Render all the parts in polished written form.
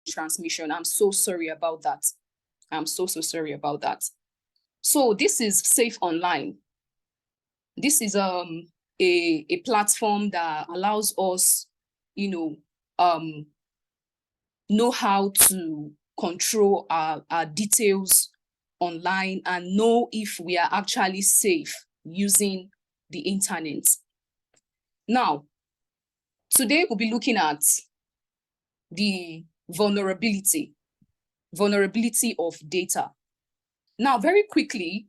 transmission. I'm so sorry about that. I'm so sorry about that. So this is Safe Online. This is a platform that allows us, know how to control our details online and know if we are actually safe using the internet. Now, today we'll be looking at the vulnerability of data. Now, very quickly,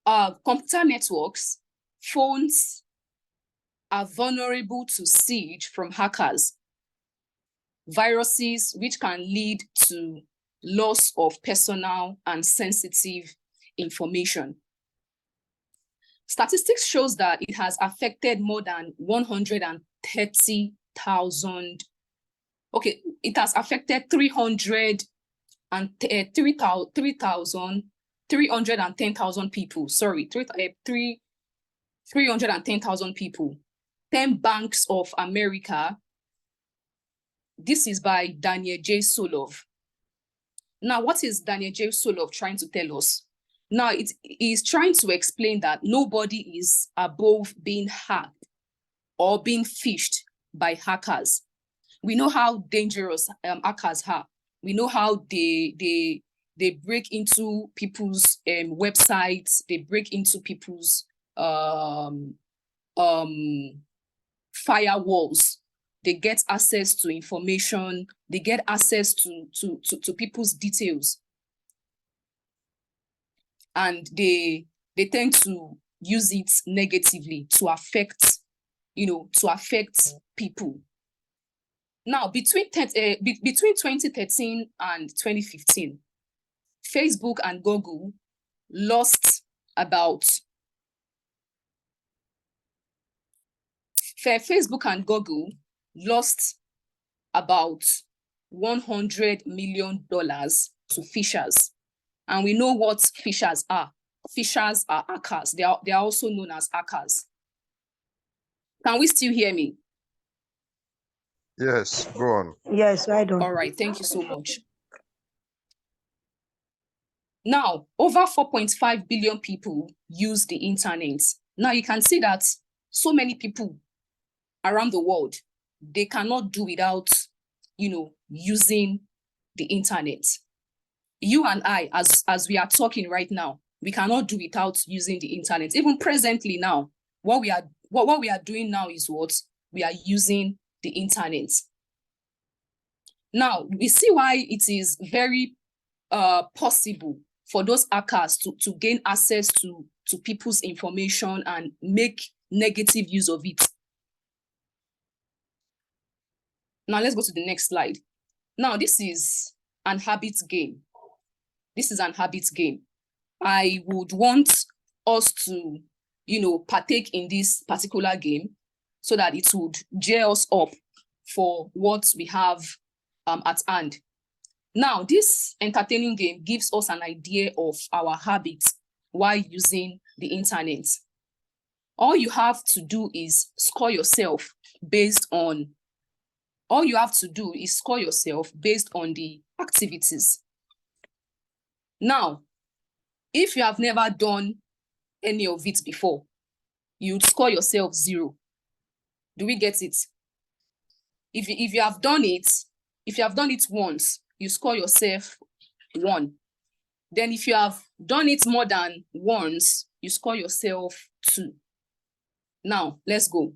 computer networks, phones are vulnerable to siege from hackers, viruses which can lead to loss of personal and sensitive information. Statistics shows that it has affected more than 130,000. Okay, it has affected 310,000 people. Sorry, 310,000 people. 10 Banks of America. This is by Daniel J. Solov. Now, what is Daniel J. Solov trying to tell us? Now, it is trying to explain that nobody is above being hacked or being phished by hackers. We know how dangerous hackers are. We know how they break into people's websites. They break into people's firewalls. They get access to information. They get access to people's details. And they tend to use it negatively to affect, people. Now, between 2013 and 2015, Facebook and Google lost about $100 million to phishers. And we know what phishers are. Phishers are hackers. They are also known as hackers. Can we still hear me? Yes, go on. Yes, I do. All right, thank you so much. Now, over 4.5 billion people use the internet. Now you can see that so many people around the world, they cannot do without, using the internet. You and I, as we are talking right now, we cannot do without using the internet. Even presently now, what we are doing now is what we are using the internet. Now, we see why it is very possible for those hackers to gain access to people's information and make negative use of it. Now, let's go to the next slide. Now, this is an habit game. This is an habit game. I would want us to, partake in this particular game so that it would gear us up for what we have at hand. Now, this entertaining game gives us an idea of our habits while using the internet. All you have to do is score yourself based on the activities. Now, if you have never done any of it before, you'd score yourself 0. Do we get it? If you have done it once, you score yourself 1. Then if you have done it more than once, you score yourself 2. Now, let's go.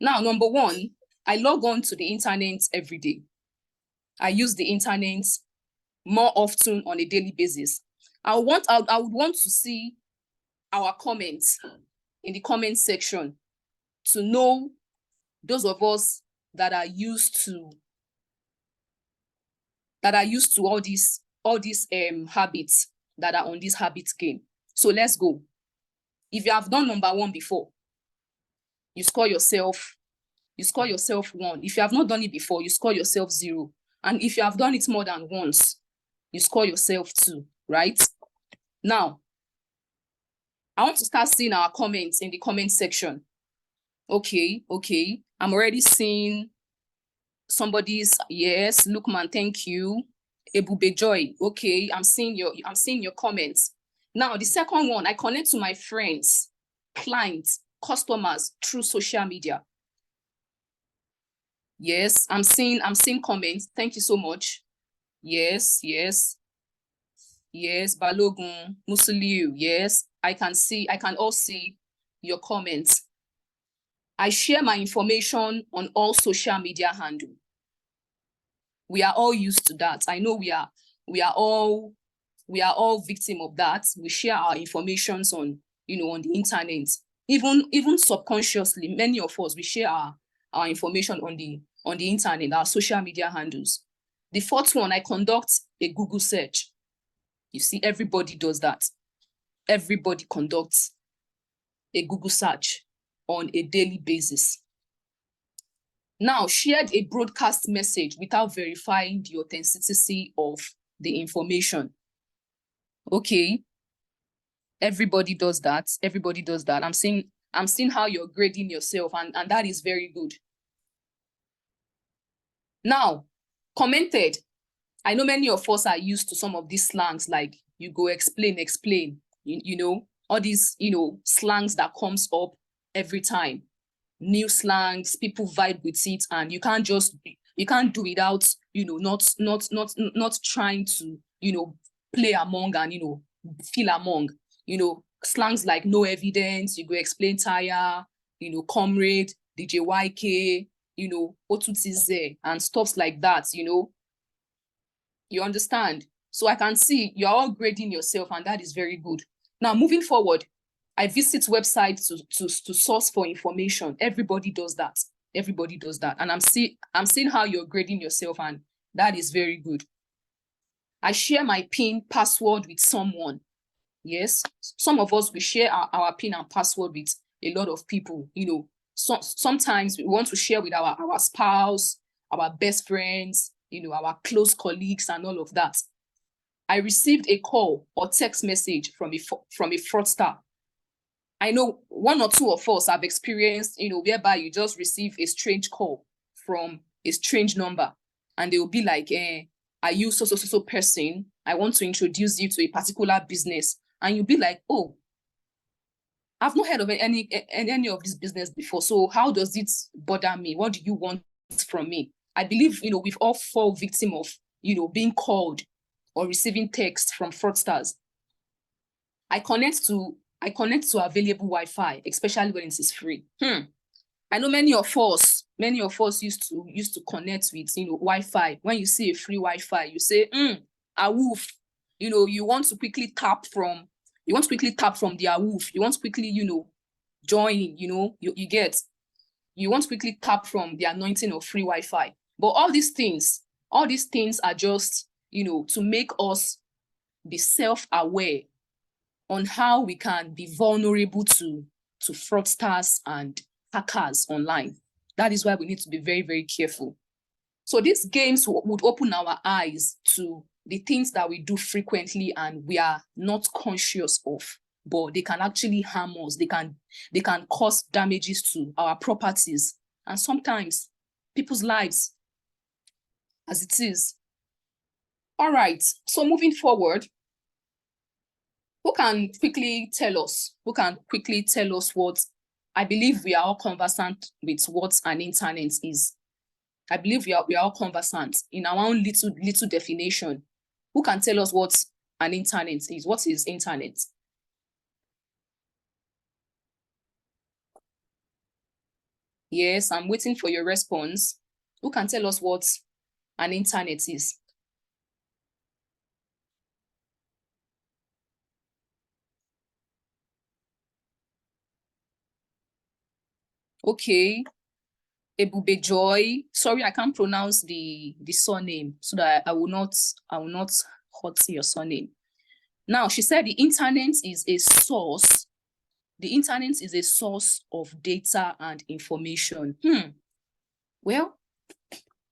Now, number 1, I log on to the internet every day. I use the internet more often on a daily basis. I would want to see our comments in the comment section to know those of us that are used to all these habits that are on this habit game. So let's go. If you have done number 1 before, you score yourself 1. If you have not done it before, you score yourself 0. And if you have done it more than once, you score yourself 2, right? Now, I want to start seeing our comments in the comment section. Okay. I'm already seeing somebody's, yes, Lukman, thank you. Ebube Joy, okay, I'm seeing your comments. Now, the second one, I connect to my friends, clients, customers through social media. Yes, I'm seeing comments. Thank you so much. Yes, Balogun, Musuliu, yes, I can all see your comments. I share my information on all social media handles. We are all used to that. I know we are all victim of that. We share our informations on, on the internet. Even subconsciously, many of us, we share our information on the internet, our social media handles. The fourth one, I conduct a Google search. You see, everybody does that. Everybody conducts a Google search on a daily basis. Now, shared a broadcast message without verifying the authenticity of the information. Okay, everybody does that. Everybody does that. I'm seeing how you're grading yourself, and that is very good. Now, commented. I know many of us are used to some of these slangs, like you go explain, you know, all these, slangs that comes up every time. New slangs, people vibe with it, and you can't do without, not trying to, play among and, feel among, slangs like no evidence, you go explain tire, comrade, DJ YK, Otutize, and stuff like that, You understand? So I can see you're all grading yourself, and that is very good. Now, moving forward, I visit websites to source for information. Everybody does that. Everybody does that. And I'm seeing how you're grading yourself, and that is very good. I share my PIN password with someone. Yes, some of us, we share our PIN and password with a lot of people. Sometimes we want to share with our spouse, our best friends, our close colleagues and all of that. I received a call or text message from a fraudster. I know one or two of us have experienced, whereby you just receive a strange call from a strange number, and they will be like, are you so person? I want to introduce you to a particular business. And you'll be like, oh, I've not heard of any of this business before. So how does it bother me? What do you want from me? I believe, we've all fall victim of, being called or receiving text from fraudsters. I connect to available Wi-Fi, especially when it is free. I know many of us used to connect with, Wi-Fi. When you see a free Wi-Fi, you say, a woof. You want to quickly tap from their woof. You want to quickly, join, you want to quickly tap from the anointing of free Wi-Fi. But all these things are just, to make us be self-aware on how we can be vulnerable to fraudsters and hackers online. That is why we need to be very, very careful. So these games would open our eyes to the things that we do frequently and we are not conscious of, but they can actually harm us. They can cause damages to our properties and sometimes people's lives as it is. All right, so moving forward, who can quickly tell us what, I believe we are all conversant with what an internet is. I believe we are all conversant in our own little definition. Who can tell us what an internet is? What is internet? Yes, I'm waiting for your response. Who can tell us what an internet is? Okay, Ebube Joy. Sorry, I can't pronounce the surname, so that I will not hurt your surname. Now, she said the internet is a source. The internet is a source of data and information. Well,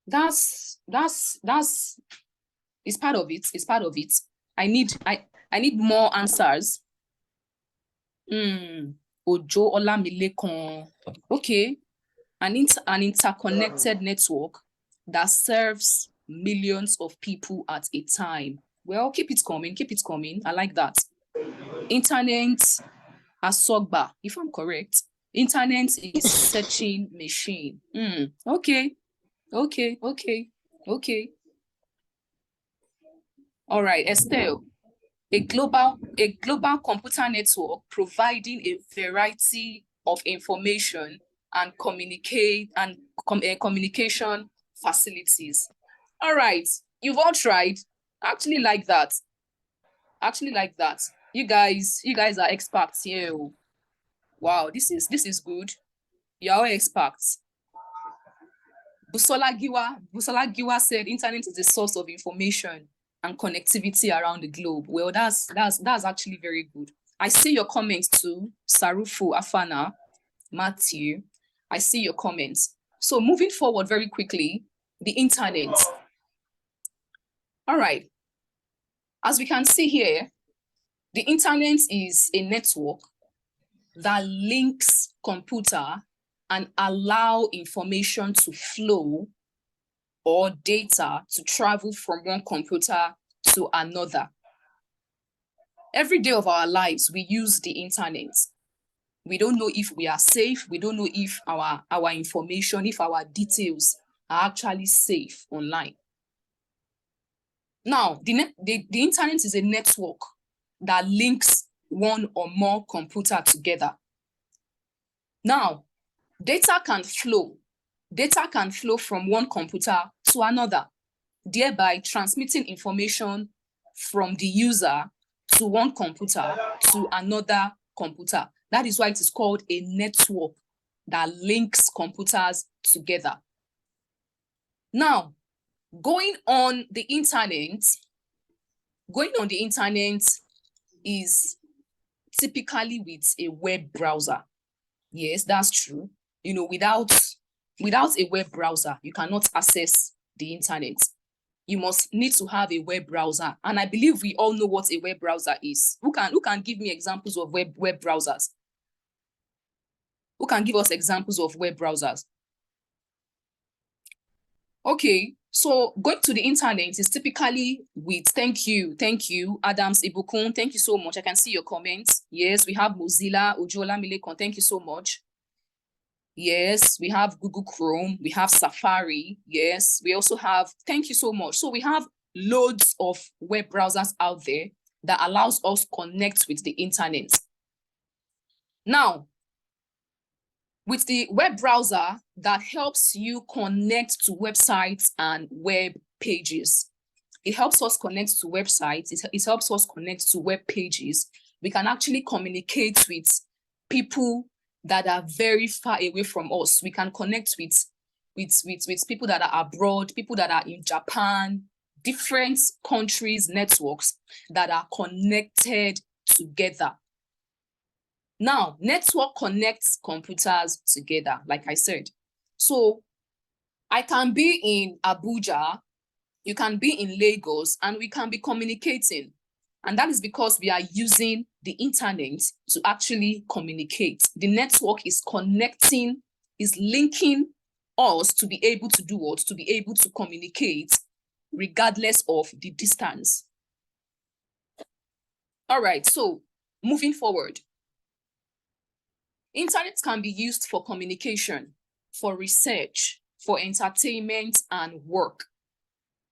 that's it's part of it. It's part of it. I need more answers. Ojo Olamilekon. Okay. An interconnected network. that serves millions of people at a time. Well, keep it coming, keep it coming. I like that. Internet Asogba, if I'm correct. Internet is searching machine. Okay. All right, Estelle. A global computer network providing a variety of information and communication facilities. All right, you've all tried. I actually like that. You guys are experts here. Wow, this is good. You're all experts. Busola Giwa said internet is the source of information and connectivity around the globe. Well, that's actually very good. I see your comments too, Sarufu, Afana, Matthew. I see your comments. So moving forward very quickly, the internet. All right. As we can see here, the internet is a network that links computer and allow information to flow or data to travel from one computer to another. Every day of our lives, we use the internet. We don't know if we are safe. We don't know if our information, if our details are actually safe online. Now, the internet is a network that links one or more computer together. Now, data can flow from one computer to another, thereby transmitting information from the user to one computer to another computer. That is why it is called a network that links computers together. Now, going on the internet is typically with a web browser. Yes, that's true. You know, without a web browser, you cannot access the internet. You must need to have a web browser. And I believe we all know what a web browser is. Who can give me examples of web browsers? Who can give us examples of web browsers? Okay, so going to the internet is typically with, thank you, Adams Ibukun, thank you so much. I can see your comments. Yes, we have Mozilla, Ojola Milekon, thank you so much. Yes, we have Google Chrome, we have Safari. Yes, we also have, thank you so much. So we have loads of web browsers out there that allows us connect with the internet. Now, with the web browser that helps you connect to websites and web pages. It helps us connect to websites, it helps us connect to web pages. We can actually communicate with people that are very far away from us. We can connect with people that are abroad, people that are in Japan, different countries, networks that are connected together. Now, network connects computers together, like I said. So I can be in Abuja, you can be in Lagos, and we can be communicating. And that is because we are using the internet to actually communicate. The network is connecting, is linking us to be able to do what? To be able to communicate regardless of the distance. All right, so moving forward. Internet can be used for communication, for research, for entertainment and work.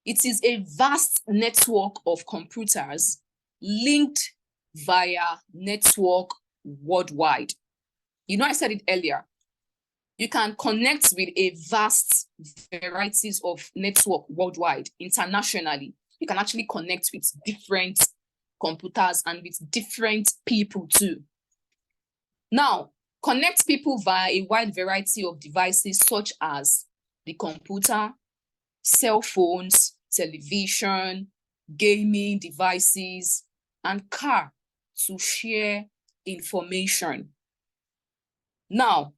It is a vast network of computers linked via network worldwide. You know, I said it earlier. You can connect with a vast varieties of network worldwide, internationally. You can actually connect with different computers and with different people too. Now, connect people via a wide variety of devices such as the computer, cell phones, television, gaming devices, and car to share information. Now,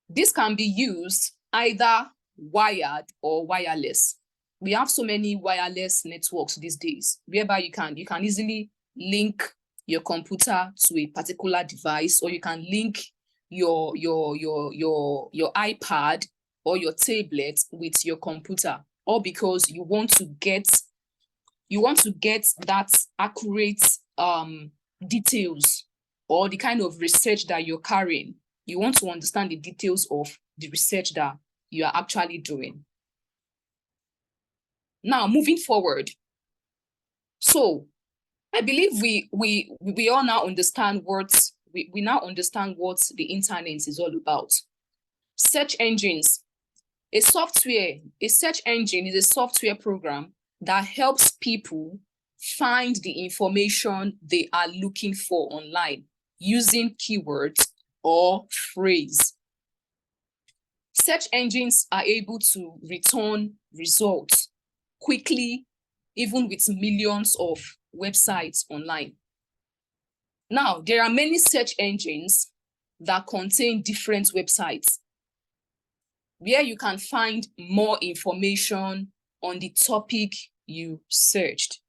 this can be used either wired or wireless. We have so many wireless networks these days, whereby you can easily link your computer to a particular device, or you can link your iPad or your tablet with your computer, or because you want to get that accurate details or the kind of research that you're carrying. You want to understand the details of the research that you are actually doing. Now, moving forward. So I believe we all now understand we now understand what the internet is all about. Search engines. A search engine is a software program that helps people find the information they are looking for online using keywords or phrase. Search engines are able to return results quickly, even with millions of websites online. Now, there are many search engines that contain different websites where you can find more information on the topic you searched.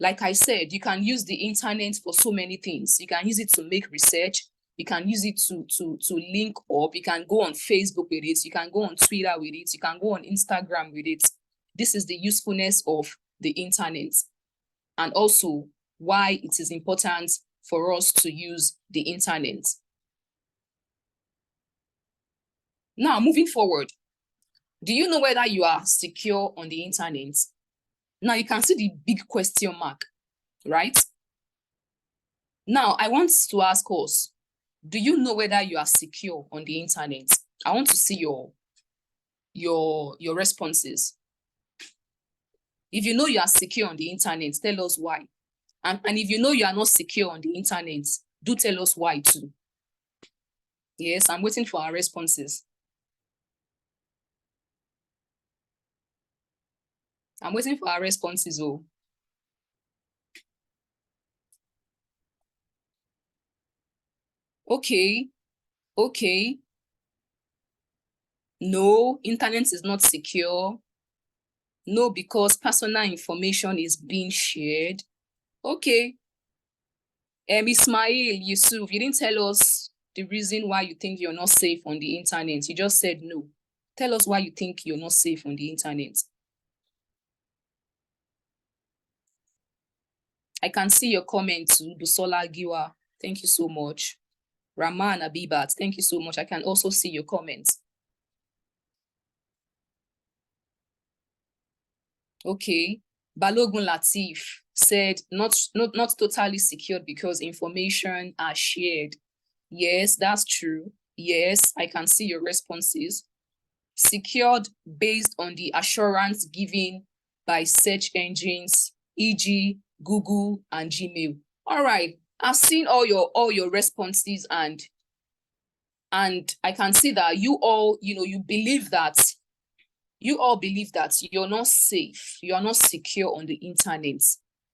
Like I said, you can use the internet for so many things. You can use it to make research. You can use it to link up. You can go on Facebook with it. You can go on Twitter with it. You can go on Instagram with it. This is the usefulness of the internet, and also why it is important for us to use the internet. Now, moving forward, do you know whether you are secure on the internet? Now, you can see the big question mark, right? Now, I want to ask us, do you know whether you are secure on the internet? I want to see your responses. If you know you are secure on the internet, tell us why. And if you know you are not secure on the internet, do tell us why too. Yes, I'm waiting for our responses. I'm waiting for our responses. Oh. Okay. No, internet is not secure. No, because personal information is being shared. Okay. Ismail, Yusuf, you didn't tell us the reason why you think you're not safe on the internet. You just said no. Tell us why you think you're not safe on the internet. I can see your comment too, Busola Giwa. Thank you so much. Rahman Abibat, thank you so much. I can also see your comments. Okay. Balogun Latif said not totally secured because information are shared. Yes, that's true. Yes, I can see your responses. Secured based on the assurance given by search engines, e.g. Google and Gmail. All right, I've seen all your responses, and I can see that you all, you believe that you're not safe, you are not secure on the internet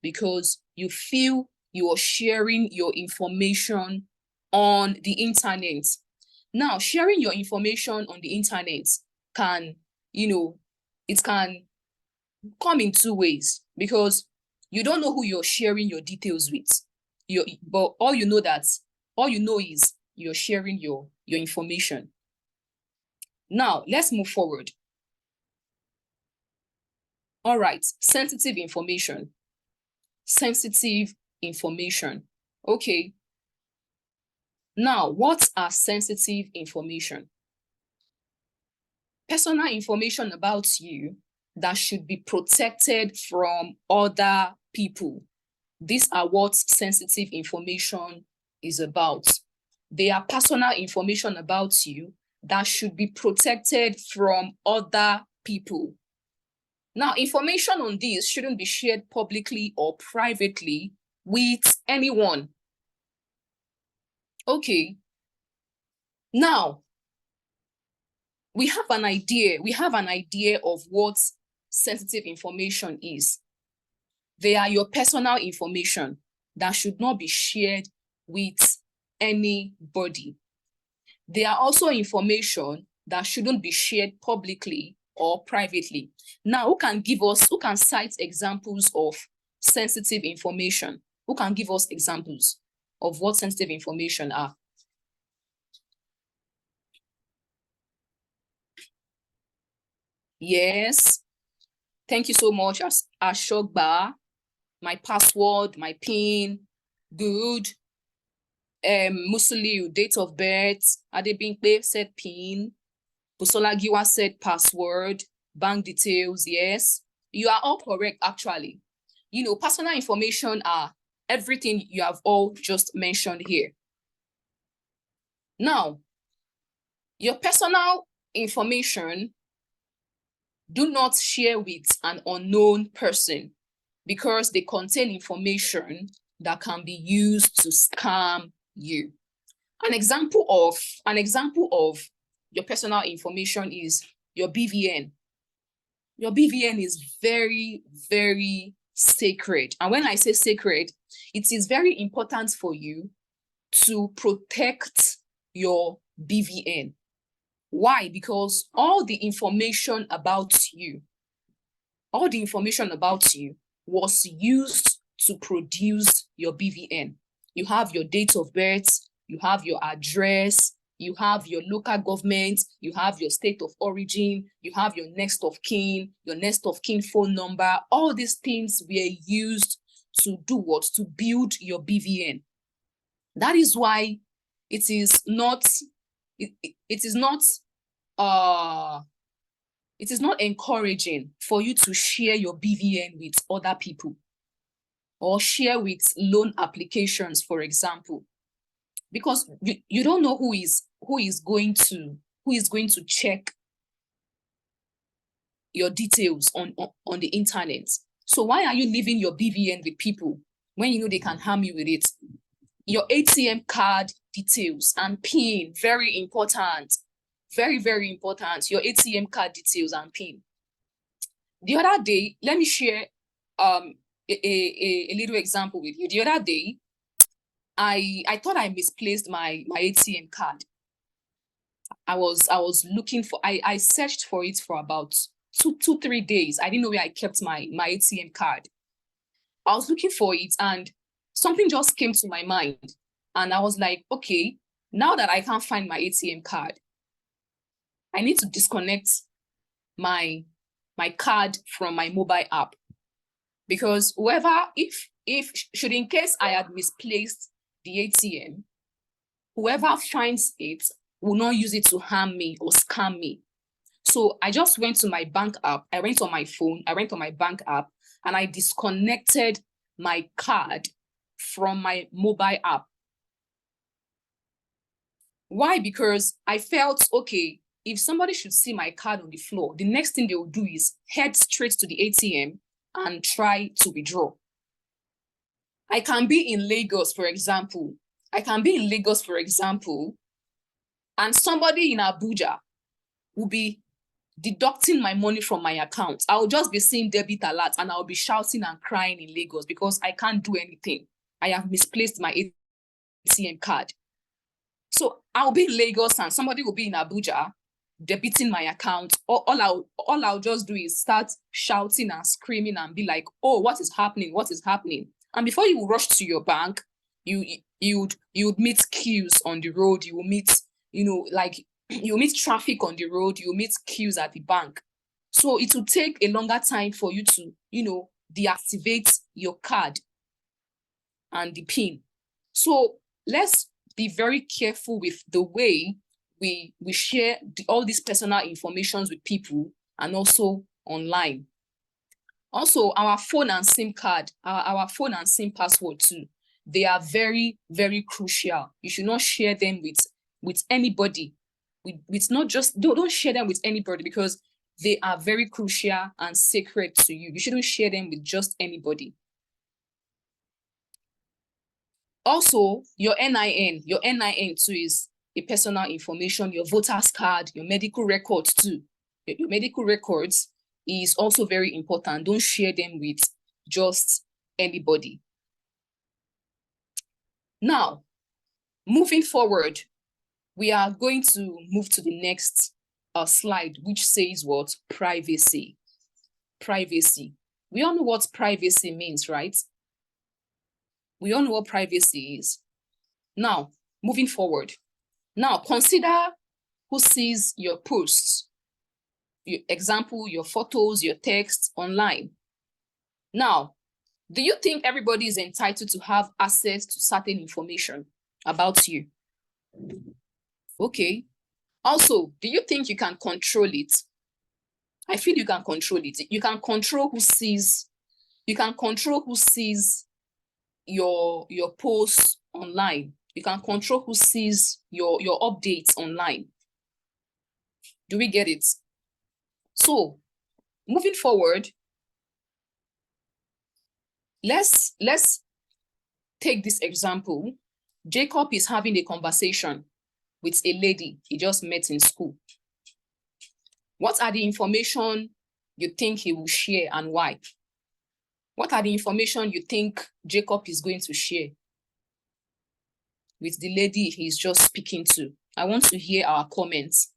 because you feel you are sharing your information on the internet. Now, sharing your information on the internet can, it can come in two ways, because you don't know who you're sharing your details with. But all you know is you're sharing your information. Now, let's move forward. All right, sensitive information. Sensitive information. Okay. Now, what are sensitive information? Personal information about you that should be protected from other people. These are what sensitive information is about. They are personal information about you that should be protected from other people. Now, information on these shouldn't be shared publicly or privately with anyone. Okay. Now, we have an idea of what sensitive information is. They are your personal information that should not be shared with anybody. They are also information that shouldn't be shared publicly or privately. Now, who can cite examples of sensitive information? Who can give us examples of what sensitive information are? Yes. Thank you so much, Ashogba. My password, my PIN, good. Musiliu, date of birth. Adebimpe said PIN. Busolagiwa said password, bank details. Yes. You are all correct, actually. You know, personal information are everything you have all just mentioned here. Now, your personal information, do not share with an unknown person because they contain information that can be used to scam you. An example of your personal information is your BVN. Your BVN is very, very sacred. And when I say sacred, it is very important for you to protect your BVN. Why? Because all the information about you was used to produce your BVN. You have your date of birth, you have your address, you have your local government, you have your state of origin, you have your next of kin phone number. All these things were used to do what? To build your BVN. That is why it is not encouraging for you to share your BVN with other people or share with loan applications, for example, because you don't know who is going to check your details on the internet. So why are you leaving your BVN with people when you know they can harm you with it? Your ATM card details and PIN, very important. Very, very important. Your ATM card details and PIN. The other day, let me share a little example with you. The other day, I thought I misplaced my ATM card. I was looking for, I searched for it for about 3 days. I didn't know where I kept my ATM card. I was looking for it and something just came to my mind. And I was like, okay, now that I can't find my ATM card, I need to disconnect my card from my mobile app. Because whoever, if should in case I had misplaced the ATM, whoever finds it will not use it to harm me or scam me. So I just went to my bank app. I went on my phone. I went on my bank app and I disconnected my card from my mobile app. Why? Because I felt, okay, if somebody should see my card on the floor, the next thing they will do is head straight to the ATM and try to withdraw. I can be in Lagos, for example. And somebody in Abuja will be deducting my money from my account. I'll just be seeing debit alert and I'll be shouting and crying in Lagos because I can't do anything. I have misplaced my ATM card. So I'll be in Lagos and somebody will be in Abuja debiting my account. All I'll just do is start shouting and screaming and be like, oh, what is happening? What is happening? And before you rush to your bank, you'd meet queues on the road. You will meet, like you meet traffic on the road. You meet queues at the bank. So it will take a longer time for you to, deactivate your card and the PIN. So let's be very careful with the way we share all these personal informations with people and also online. Also, our phone and SIM card, our phone and SIM password too, they are very, very crucial. You should not share them with anybody. Don't share them with anybody because they are very crucial and sacred to you. You shouldn't share them with just anybody. Also, your NIN too is a personal information, your voter's card, your medical records too. Your medical records is also very important. Don't share them with just anybody. Now, moving forward, we are going to move to the next slide, which says what? Privacy. Privacy. We all know what privacy means, right? We all know what privacy is. Now, moving forward. Now, consider who sees your posts. example, your photos, your texts online. Now, do you think everybody is entitled to have access to certain information about you? Okay. Also, do you think you can control it? I feel you can control it. You can control who sees, your posts online. You can control who sees your updates online. Do we get it? So, moving forward, let's take this example. Jacob is having a conversation with a lady he just met in school. What are the information you think he will share and why? What are the information you think Jacob is going to share with the lady he's just speaking to? I want to hear our comments.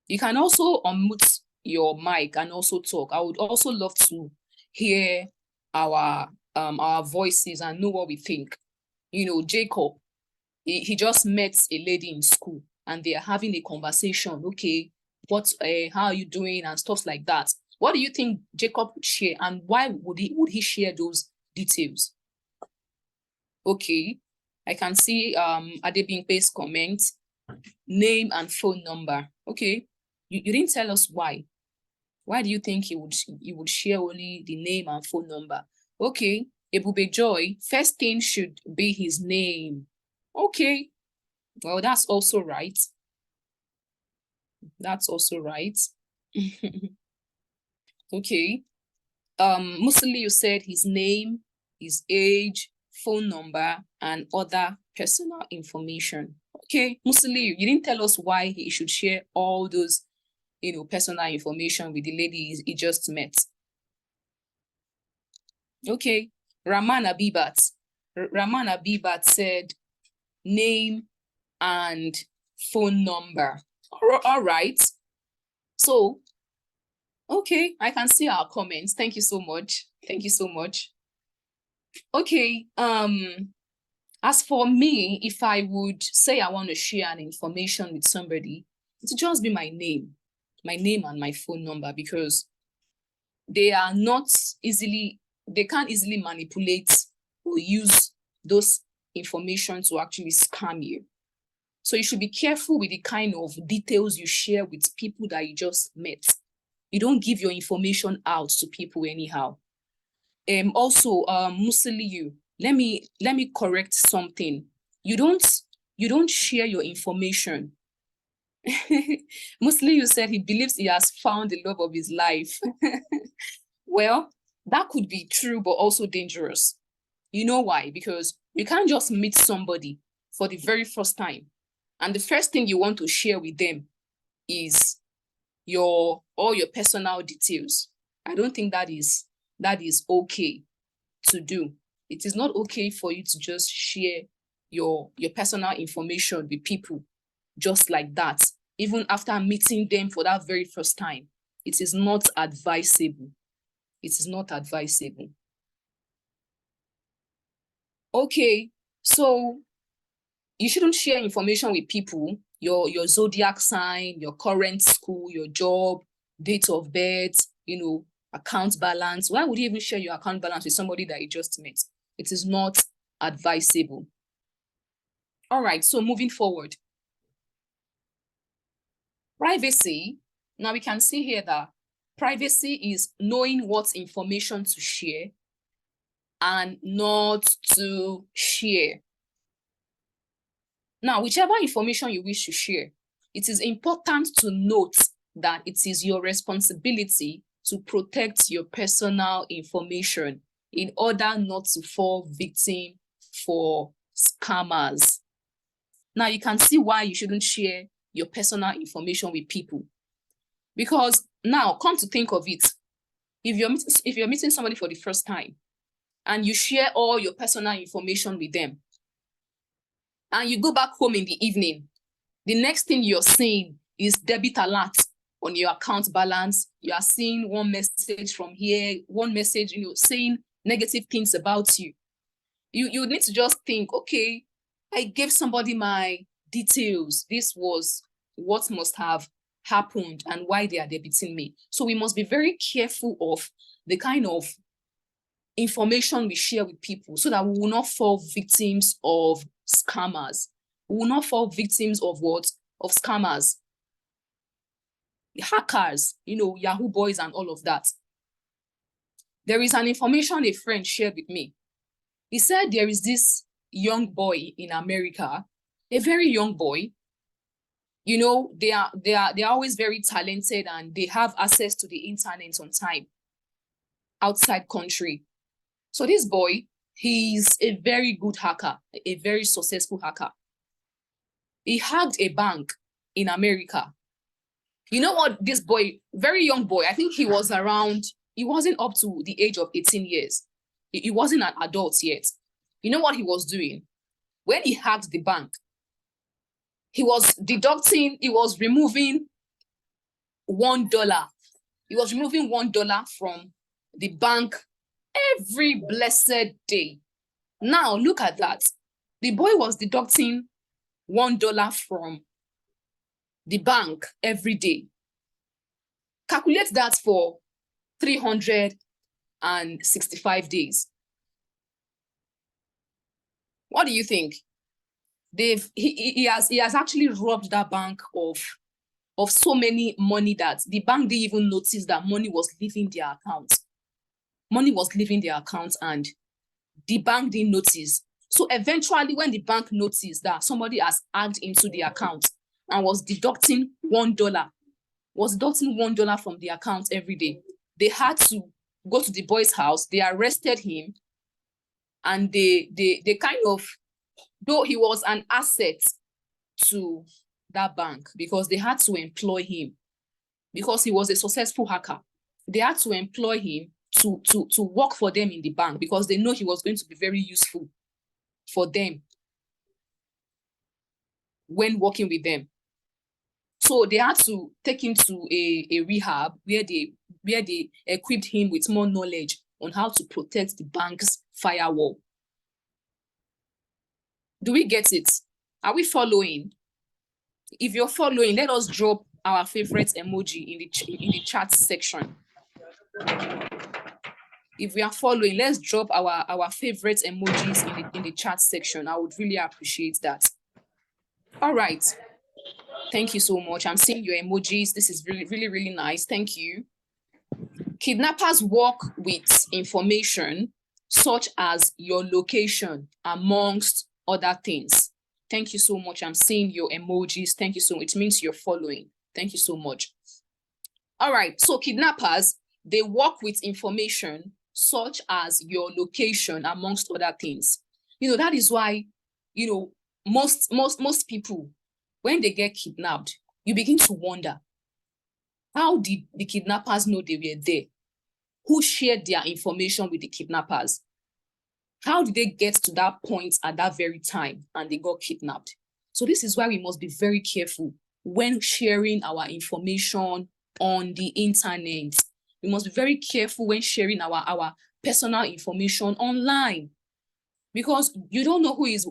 You can also unmute your mic and also talk. I would also love to hear our voices and know what we think. You know, Jacob, he just met a lady in school and they are having a conversation. Okay, how are you doing and stuff like that. What do you think Jacob would share and why would he share those details? Okay, I can see Adebimpe's comment, name and phone number. Okay, you didn't tell us why. Why do you think he would share only the name and phone number? Okay, Ebube Joy, first thing should be his name. Okay, well, that's also right. That's also right. Okay. Musili, you said his name, his age, phone number, and other personal information. Okay, Musili, you didn't tell us why he should share all those, personal information with the lady he just met. Okay, Rahman Abibat said name and phone number. All right. So, okay, I can see our comments. Thank you so much. Okay, as for me, if I would say I want to share an information with somebody, it would just be my name and my phone number, because they can't easily manipulate or use those information to actually scam you. So you should be careful with the kind of details you share with people that you just met. You don't give your information out to people anyhow. Also, Musiliu, let me correct something. You don't share your information. Musiliu said he believes he has found the love of his life. Well, that could be true, but also dangerous. You know why? Because you can't just meet somebody for the very first time, and the first thing you want to share with them is all your personal details. I don't think that is okay to do. It is not okay for you to just share your personal information with people just like that, even after meeting them for that very first time. It is not advisable. Okay, so you shouldn't share information with people, your zodiac sign, your current school, your job, date of birth, account balance. Why would you even share your account balance with somebody that you just met? It is not advisable. All right, so moving forward. Privacy. Now we can see here that privacy is knowing what information to share and not to share. Now, whichever information you wish to share, it is important to note that it is your responsibility to protect your personal information in order not to fall victim for scammers. Now, you can see why you shouldn't share your personal information with people. Because now, come to think of it, if you're meeting somebody for the first time and you share all your personal information with them, and you go back home in the evening, the next thing you're seeing is debit alert on your account balance. You are seeing one message from here, one message, saying negative things about you. You need to just think, okay, I gave somebody my details. This was what must have happened and why they are debiting me. So we must be very careful of the kind of information we share with people so that we will not fall victims of scammers. We will not fall victims of what? Of scammers. Hackers, Yahoo boys and all of that. There is an information a friend shared with me. He said there is this young boy in America, a very young boy. They are always very talented and they have access to the internet on time outside country. So this boy, he's a very good hacker, a very successful hacker. He hacked a bank in America. You know what? This boy, very young boy, I think he wasn't up to the age of 18 years. He wasn't an adult yet. You know what he was doing? When he hacked the bank, he was removing $1. He was removing $1 from the bank every blessed day. Now, look at that. The boy was deducting $1 from the bank every day. Calculate that for 365 days. What do you think? He has actually robbed that bank of so many money that the bank didn't even notice that money was leaving their account. Money was leaving their account and the bank didn't notice. So eventually, when the bank noticed that somebody has hacked into the account and was deducting $1 from the account every day, they had to go to the boy's house. They arrested him, and they kind of, though he was an asset to that bank because they had to employ him because he was a successful hacker. They had to employ him to work for them in the bank because they know he was going to be very useful for them when working with them. So they had to take him to a rehab where they equipped him with more knowledge on how to protect the bank's firewall. Do we get it? Are we following? If you're following, let us drop our favorite emoji in the chat section. If we are following, let's drop our favorite emojis in the chat section. I would really appreciate that. All right. Thank you so much. I'm seeing your emojis. This is really, really, really nice. Thank you. Kidnappers work with information such as your location, amongst other things. Thank you so much. I'm seeing your emojis. Thank you so much. It means you're following. Thank you so much. All right. So kidnappers, they work with information such as your location, amongst other things. That is why, most people, when they get kidnapped, you begin to wonder, how did the kidnappers know they were there? Who shared their information with the kidnappers? How did they get to that point at that very time and they got kidnapped? So this is why we must be very careful when sharing our information on the internet. We must be very careful when sharing our personal information online, because you don't know who is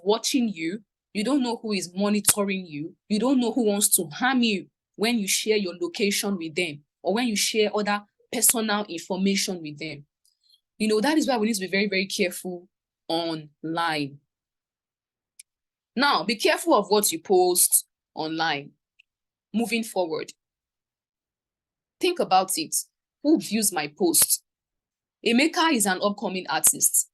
watching you. You don't know who is monitoring you. You don't know who wants to harm you when you share your location with them or when you share other personal information with them. That is why we need to be very, very careful online. Now, be careful of what you post online. Moving forward, think about it. Who views my post? Emeka is an upcoming artist.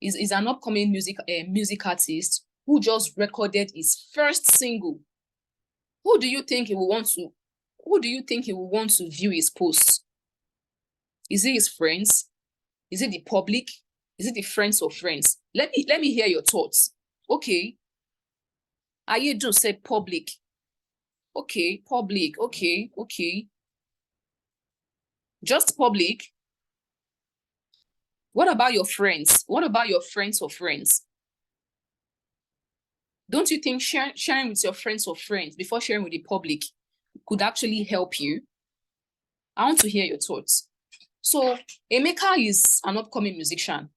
Is an upcoming music artist who just recorded his first single. Who do you think he will want to view his posts? Is it his friends? Is it the public? Is it the friends of friends? Let me hear your thoughts. Okay. Ayedu said public. Okay, public. Okay. Just public. What about your friends? What about your friends of friends? Don't you think sharing with your friends or friends before sharing with the public could actually help you? I want to hear your thoughts. So Emeka is an upcoming musician.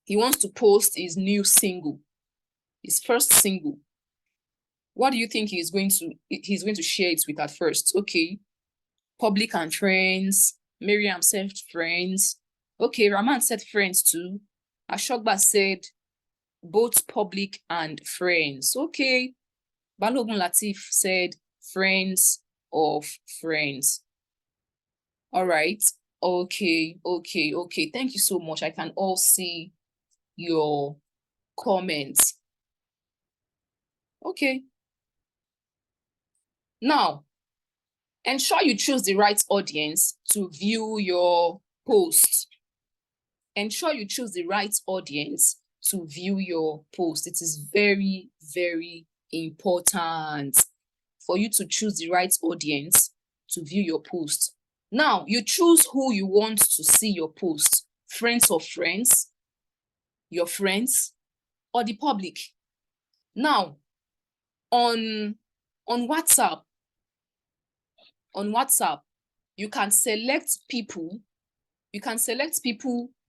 He wants to post his new single, his first single. What do you think he's going to share it with at first? Okay, public and friends. Miriam said friends. Okay, Rahman said friends too. Ashokba said both public and friends. Okay. Balogun Latif said friends of friends. All right. Okay. Thank you so much. I can all see your comments. Okay. Now, ensure you choose the right audience to view your post. Ensure you choose the right audience to view your post. It is very, very important for you to choose the right audience to view your post. Now, you choose who you want to see your post. Friends of friends, your friends, or the public. Now, on WhatsApp, you can select people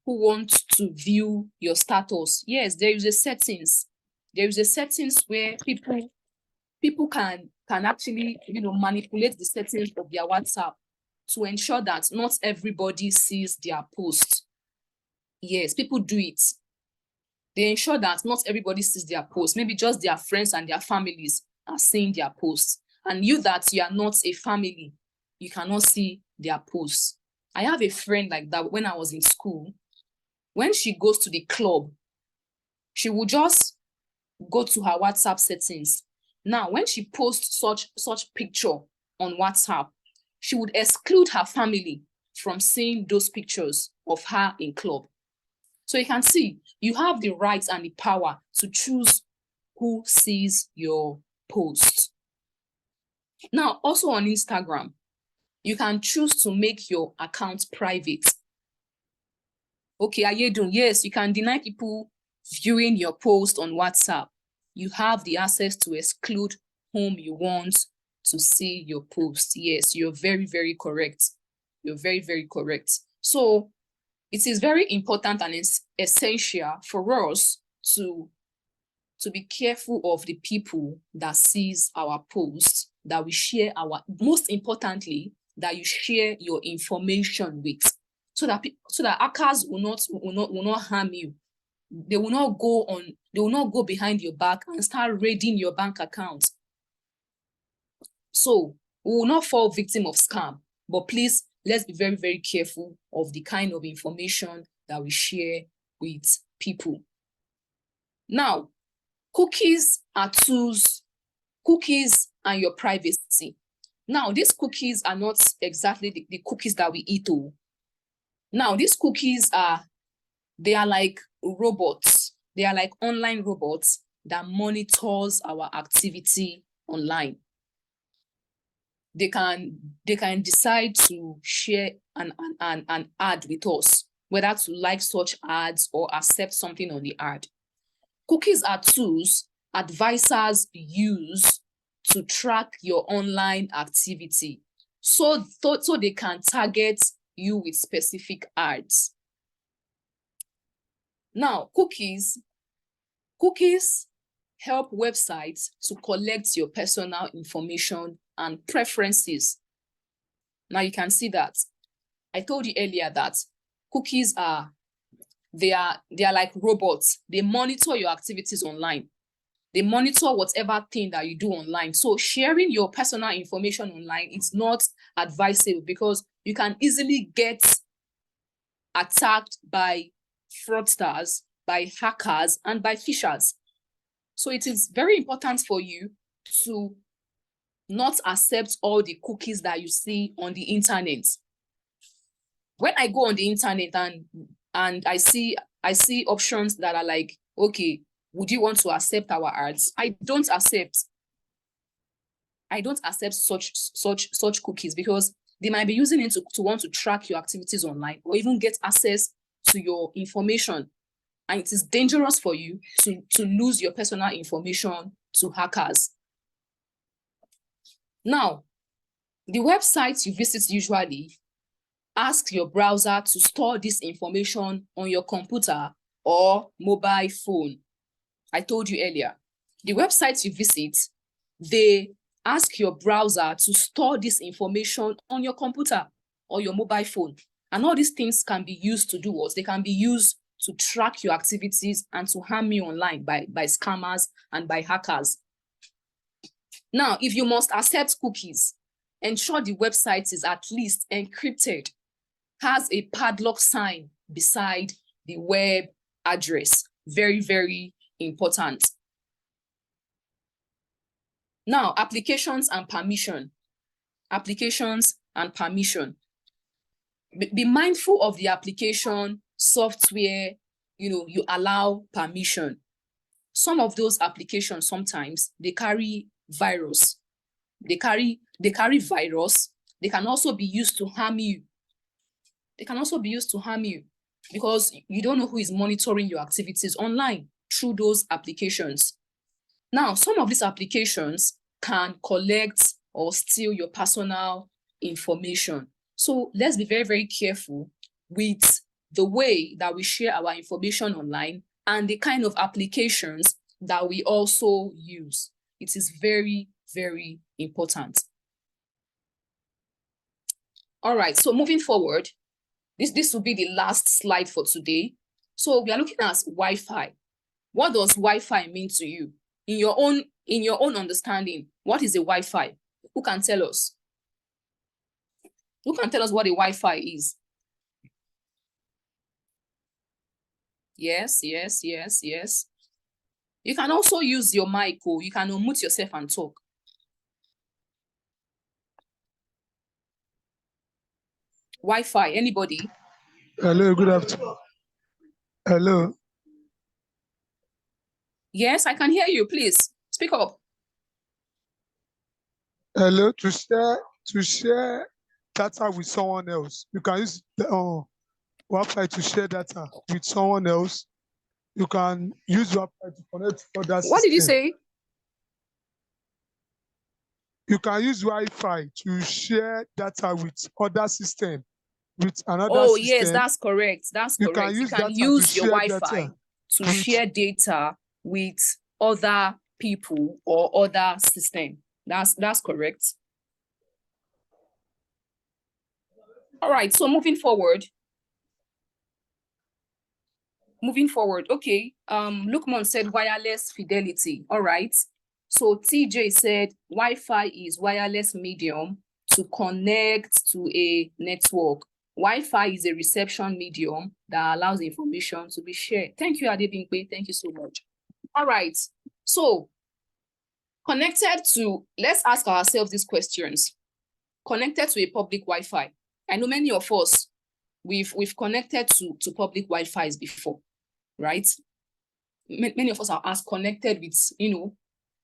who want to view your status. Yes, there is a settings. There is a settings where people can actually, manipulate the settings of their WhatsApp to ensure that not everybody sees their post. Yes, people do it. They ensure that not everybody sees their post. Maybe just their friends and their families are seeing their posts. And you that you are not a family, you cannot see their posts. I have a friend like that when I was in school. When she goes to the club, she will just go to her WhatsApp settings. Now, when she posts such picture on WhatsApp, she would exclude her family from seeing those pictures of her in club. So you can see, you have the right and the power to choose who sees your post. Now, also on Instagram, you can choose to make your account private. Okay, Ayedun, yes, you can deny people viewing your post on WhatsApp. You have the access to exclude whom you want to see your post. Yes, you're very, very correct. You're very, very correct. So it is very important and essential for us to be careful of the people that sees our posts, that we share most importantly, that you share your information with, so that hackers will not harm you. They will not go behind your back and start raiding your bank account. So we will not fall victim of scam, but please, let's be very, very careful of the kind of information that we share with people. Now, cookies are tools, cookies and your privacy. Now, these cookies are not exactly the cookies that we eat. Now, these cookies they are like robots. They are like online robots that monitors our activity online. They can decide to share an ad with us, whether to like such ads or accept something on the ad. Cookies are tools advisors use to track your online activity, so they can target you with specific ads. Now, cookies help websites to collect your personal information and preferences. Now you can see that. I told you earlier that cookies are like robots. They monitor your activities online. They monitor whatever thing that you do online. So sharing your personal information online is not advisable, because you can easily get attacked by fraudsters, by hackers, and by phishers. So it is very important for you to not accept all the cookies that you see on the internet. When I go on the internet and I see options that are like, okay, would you want to accept our ads? I don't accept such cookies, because they might be using it to want to track your activities online or even get access to your information. And it is dangerous for you to lose your personal information to hackers. Now, the websites you visit usually ask your browser to store this information on your computer or mobile phone. I told you earlier, the websites you visit they ask your browser to store this information on your computer or your mobile phone. And all these things can be used to do what? They can be used to track your activities and to harm you online by scammers and by hackers. Now, if you must accept cookies, ensure the website is at least encrypted, has a padlock sign beside the web address. Very, very important. Now, applications and permission. Applications and permission. Be mindful of the application, software, you allow permission. Some of those applications, sometimes they carry virus. They carry virus. They can also be used to harm you. They can also be used to harm you because you don't know who is monitoring your activities online through those applications. Now, some of these applications can collect or steal your personal information. So let's be very, very careful with the way that we share our information online and the kind of applications that we also use. It is very, very important. All right, so moving forward, this will be the last slide for today. So we are looking at Wi-Fi. What does Wi-Fi mean to you? In your own understanding, what is a Wi-Fi? Who can tell us? Who can tell us what a Wi-Fi is? Yes. You can also use your mic, or you can unmute yourself and talk. Wi-Fi, anybody? Hello, good afternoon. Hello. Yes, I can hear you. Please speak up. Hello. To share data with someone else, you can use Wi-Fi to share data with someone else. You can use Wi-Fi to connect to other systems. What did you say? You can use Wi-Fi to share data with other system, with another Oh, system. yes, that's correct. That's correct. You can use your Wi-Fi to share data with other people or other system. That's correct. All right, so moving forward. Okay. Lukman said wireless fidelity. All right. So TJ said Wi-Fi is wireless medium to connect to a network. Wi-Fi is a reception medium that allows information to be shared. Thank you, Adebimpe. Thank you so much. All right. So let's ask ourselves these questions. Connected to a public Wi-Fi. I know many of us, we've connected to public Wi-Fis before, right? Many of us are connected with,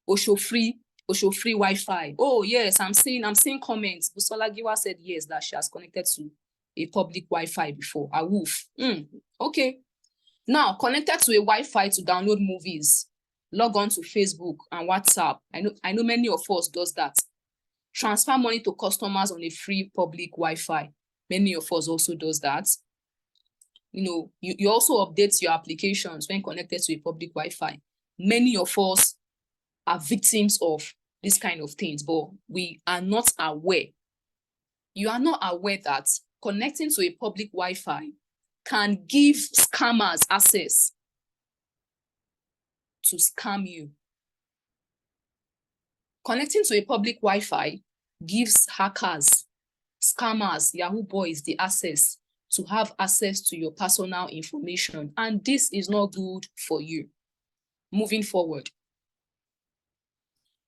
Osho free Wi-Fi. Oh yes, I'm seeing comments. Busola Giwa said yes, that she has connected to a public Wi-Fi before. A woof. Okay. Now, connected to a Wi-Fi to download movies, log on to Facebook and WhatsApp. I know many of us does that. Transfer money to customers on a free public Wi-Fi. Many of us also does that. You also update your applications when connected to a public Wi-Fi. Many of us are victims of this kind of things, but we are not aware. You are not aware that connecting to a public Wi-Fi can give scammers access to scam you. Connecting to a public Wi-Fi gives hackers, scammers, Yahoo boys the access to have access to your personal information. And this is not good for you. Moving forward.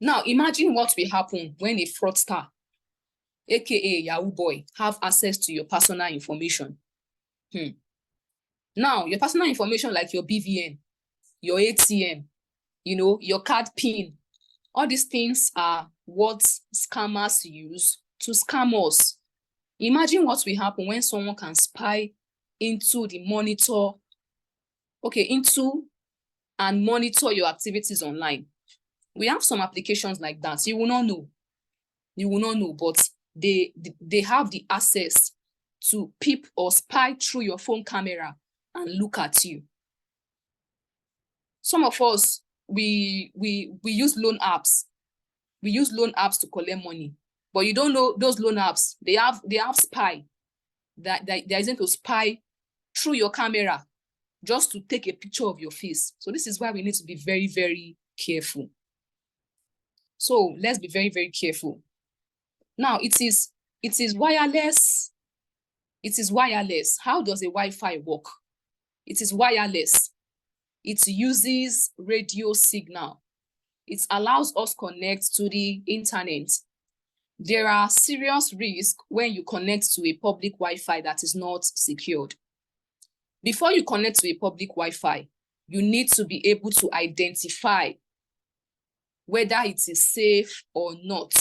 Now, imagine what will happen when a fraudster, aka Yahoo boy, have access to your personal information. Now, your personal information like your BVN, your ATM, your card PIN, all these things are what scammers use to scam us. Imagine what will happen when someone can spy into the monitor, into and monitor your activities online. We have some applications like that. You will not know, but they have the access to peep or spy through your phone camera and look at you. Some of us, we use loan apps. we use loan apps to collect money, but you don't know those loan apps, they have spy that is going to spy through your camera just to take a picture of your face. So this is why we need to be very, very careful. So let's be very, very careful. Now it is wireless. It is wireless. How does a Wi-Fi work? It is wireless. It uses radio signal. It allows us connect to the internet. There are serious risks when you connect to a public Wi-Fi that is not secured. Before you connect to a public Wi-Fi, you need to be able to identify whether it is safe or not,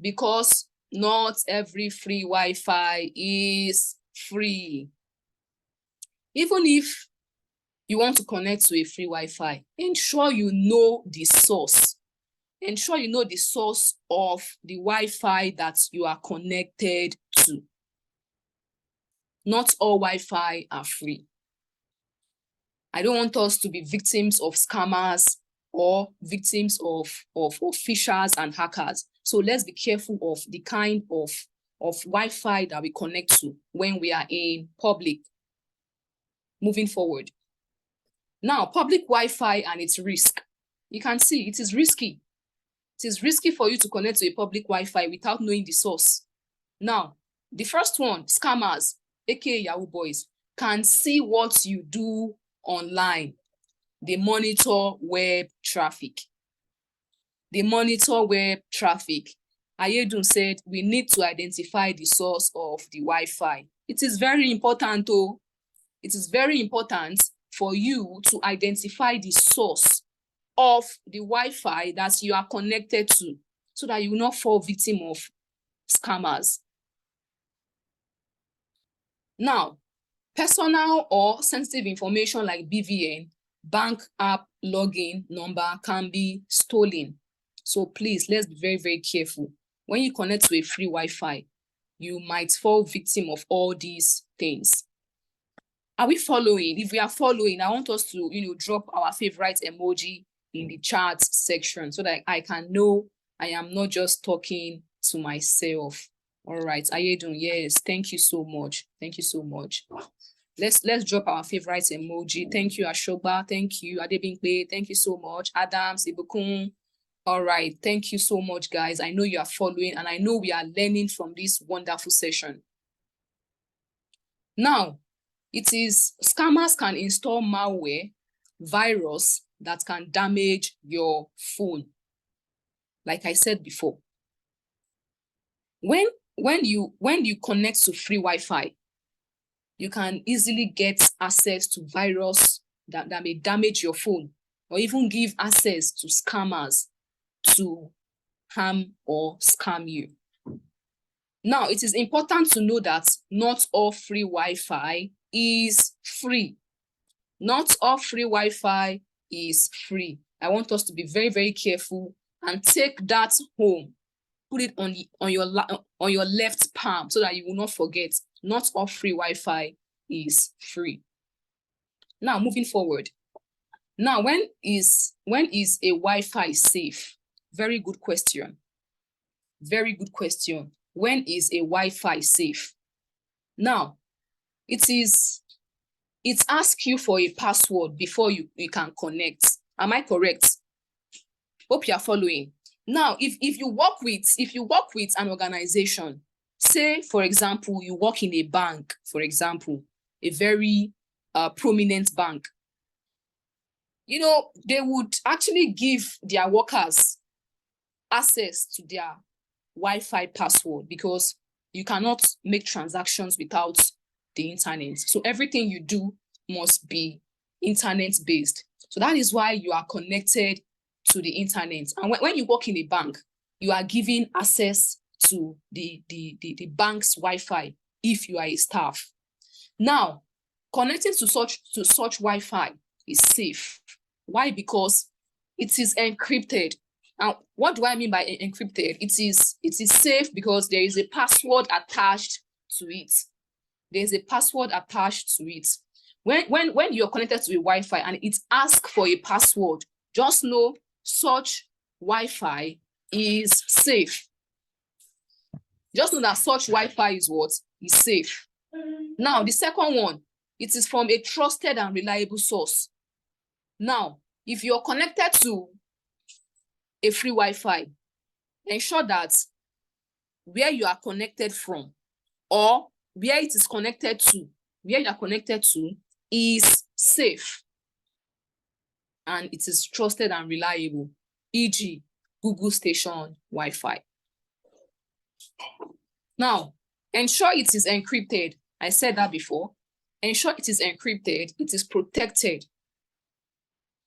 because not every free Wi-Fi is free. Even if you want to connect to a free Wi-Fi, ensure you know the source. Ensure you know the source of the Wi-Fi that you are connected to. Not all Wi-Fi are free. I don't want us to be victims of scammers or victims of phishers and hackers. So let's be careful of the kind of Wi-Fi that we connect to when we are in public. Moving forward. Now, public Wi-Fi and its risk. You can see it is risky. It is risky for you to connect to a public Wi-Fi without knowing the source. Now, the first one, scammers, aka Yahoo boys, can see what you do online. They monitor web traffic. They monitor web traffic. Ayedun said we need to identify the source of the Wi-Fi. It is very important, though. It is very important for you to identify the source of the Wi-Fi that you are connected to, so that you will not fall victim of scammers. Now, personal or sensitive information like BVN, bank app login number, can be stolen. So please, let's be very, very careful. When you connect to a free Wi-Fi, you might fall victim of all these things. Are we following? If we are following, I want us to, drop our favorite emoji in the chat section so that I can know I am not just talking to myself. All right, Ayedun, yes, thank you so much. Thank you so much. Let's drop our favorite emoji. Thank you, Ashoba. Thank you, Adebinkwe. Thank you so much, Adams, Ibukun. All right, thank you so much, guys. I know you are following, and I know we are learning from this wonderful session. Now, scammers can install malware, virus that can damage your phone. Like I said before, when you connect to free Wi-Fi, you can easily get access to virus that may damage your phone, or even give access to scammers to harm or scam you. Now, it is important to know that not all free Wi-Fi is free. Not all free Wi-Fi is free. I want us to be very, very careful and take that home. Put it on your left palm so that you will not forget. Not all free Wi-Fi is free. Now, moving forward. Now, when is a Wi-Fi safe? Very good question. Very good question. When is a Wi-Fi safe? Now, it asks you for a password before you can connect. Am I correct? Hope you are following. Now, if you work with an organization, say, for example, you work in a bank, for example, a very prominent bank, they would actually give their workers access to their Wi-Fi password, because you cannot make transactions without the internet. So everything you do must be internet-based. So that is why you are connected to the internet. And when you work in a bank, you are given access to the bank's Wi-Fi if you are a staff. Now, connecting to such Wi-Fi is safe. Why? Because it is encrypted. Now, what do I mean by encrypted? It is safe because there is a password attached to it. There's a password attached to it. When you're connected to a Wi-Fi and it asks for a password, just know such Wi-Fi is safe. Just know that such Wi-Fi is what? Is safe. Now, the second one, it is from a trusted and reliable source. Now, if you're connected to a free Wi-Fi, ensure that where you are connected from or where it is connected to, where you are connected to is safe and it is trusted and reliable, e.g. Google Station Wi-Fi. Now, ensure it is encrypted. I said that before. Ensure it is encrypted, it is protected.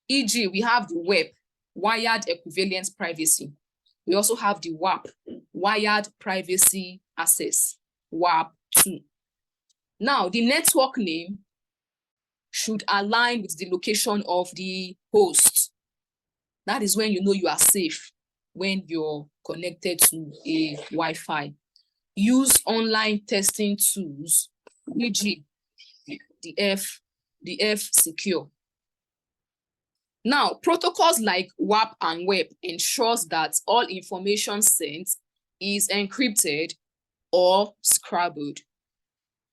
E.g., we have the WEP, Wired Equivalence Privacy. We also have the WAP, Wired Privacy Access, WAP2. Now, the network name should align with the location of the host. That is when you know you are safe, when you're connected to a Wi-Fi. Use online testing tools, e.g. the F-Secure. Now, protocols like WAP and WEP ensures that all information sent is encrypted or scrambled.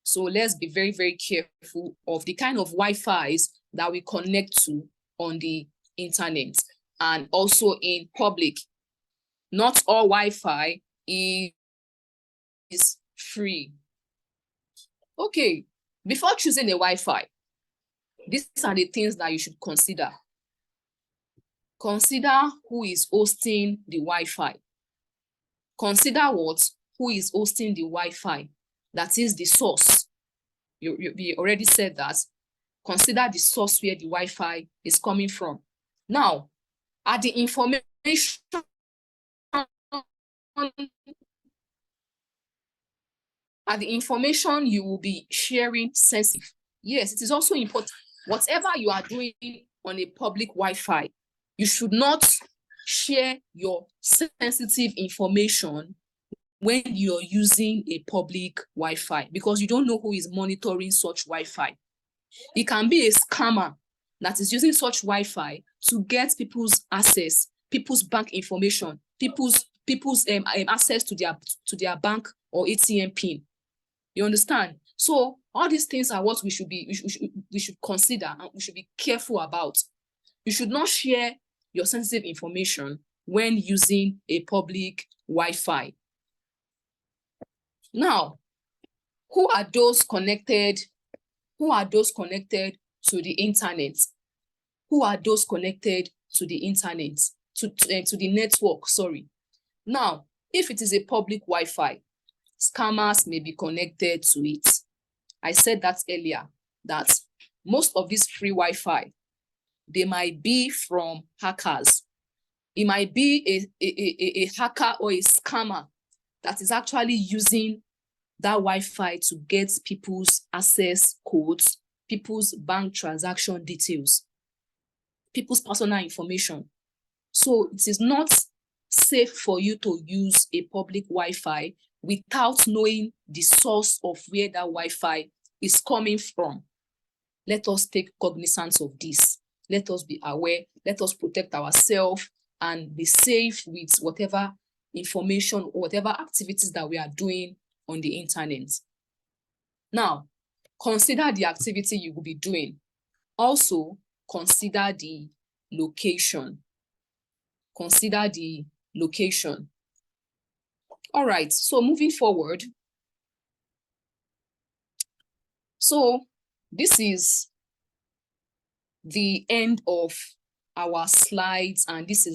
So let's be very, very careful of the kind of Wi-Fis that we connect to on the internet and also in public. Not all Wi-Fi is free. Okay, before choosing a Wi-Fi, these are the things that you should consider. Consider who is hosting the Wi-Fi. Consider what? Who is hosting the Wi-Fi? That is the source. We already said that. Consider the source where the Wi-Fi is coming from. Now, are the information you will be sharing sensitive? Yes, it is also important. Whatever you are doing on a public Wi-Fi, you should not share your sensitive information when you're using a public Wi-Fi because you don't know who is monitoring such Wi-Fi. It can be a scammer that is using such Wi-Fi to get people's access, people's bank information, people's access to their bank or ATM pin. You understand? So all these things are what we should consider and we should be careful about. You should not share your sensitive information when using a public Wi-Fi. Now, who are those connected? Who are those connected to the internet? Who are those connected to the internet? To the network, sorry. Now, if it is a public Wi-Fi, scammers may be connected to it. I said that earlier, that most of these free Wi-Fi, they might be from hackers. It might be a hacker or a scammer that is actually using that Wi-Fi to get people's access codes, people's bank transaction details, people's personal information. So it is not safe for you to use a public Wi-Fi without knowing the source of where that Wi-Fi is coming from. Let us take cognizance of this. Let us be aware. Let us protect ourselves and be safe with whatever information or whatever activities that we are doing on the internet. Now, consider the activity you will be doing. Also, consider the location. Consider the location. All right, so moving forward. So this is the end of our slides, and this is